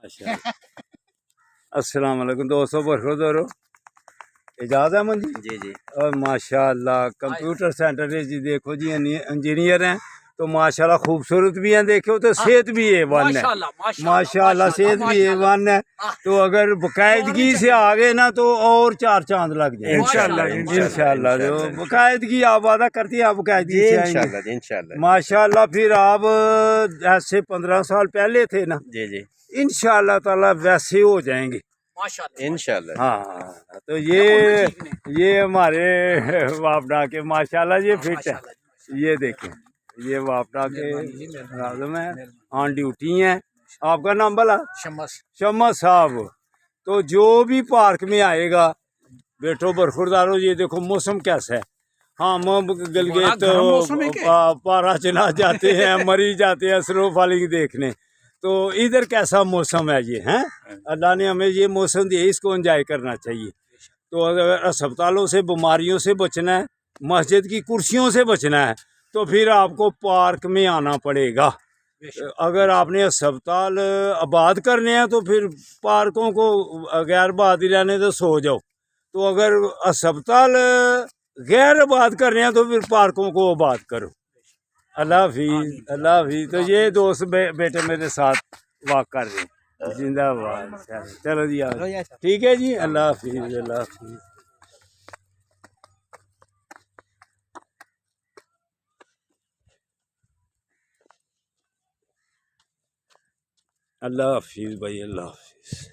اچھا السلام علیکم دوستو، برخوردار ہو اجازت احمد جی جی جی اور ماشاء اللہ کمپیوٹر سینٹر جی دیکھو جی انجینئر ہیں تو ماشاء اللہ خوبصورت بھی ہیں، دیکھو تو صحت بھی اے ون ہے، ماشاء اللہ صحت بھی اے ون ہے، تو اگر باقاعدگی سے آگے نا تو اور چار چاند لگ جائیں انشاءاللہ انشاءاللہ جو باقاعدگی آپ وعدہ کرتی ہیں آپ باقاعدگی جی سے آئیں گے انشاءاللہ انشاءاللہ ماشاء اللہ۔ پھر آپ ایسے 15 سال پہلے تھے نا، جی جی انشاءاللہ تعالی ویسے ہو جائیں گے انشاءاللہ ہاں۔ تو یہ ہمارے واپڈا کے ماشاءاللہ یہ فٹ ہے، یہ دیکھیں یہ واپڈا کے لازم ہے، آن ڈیوٹی ہیں۔ آپ کا نام بلا شمس صاحب۔ تو جو بھی پارک میں آئے گا بیٹھو برخوردارو، یہ دیکھو موسم کیسا ہے، ہم گلگت پارا چنا جاتے ہیں، مری جاتے ہیں سنو فالنگ دیکھنے، تو ادھر کیسا موسم ہے یہ ہیں، اللہ نے ہمیں یہ موسم دیا، اس کو انجوائے کرنا چاہیے۔ تو اگر اسپتالوں سے بیماریوں سے بچنا ہے، مسجد کی کرسیوں سے بچنا ہے، تو پھر آپ کو پارک میں آنا پڑے گا۔ اگر آپ نے اسپتال آباد کرنے ہیں تو پھر پارکوں کو غیر آباد رہنے تو سو جاؤ، تو اگر اسپتال غیر آباد کرنے ہیں تو پھر پارکوں کو آباد کرو۔ اللہ حافظ اللہ حافظ۔ تو یہ دوست بیٹے میرے ساتھ واک کر رہے ہیں، زندہ باد، چلو جی ٹھیک ہے جی، اللہ حافظ اللہ حافظ اللہ حافظ بھائی، اللہ حافظ۔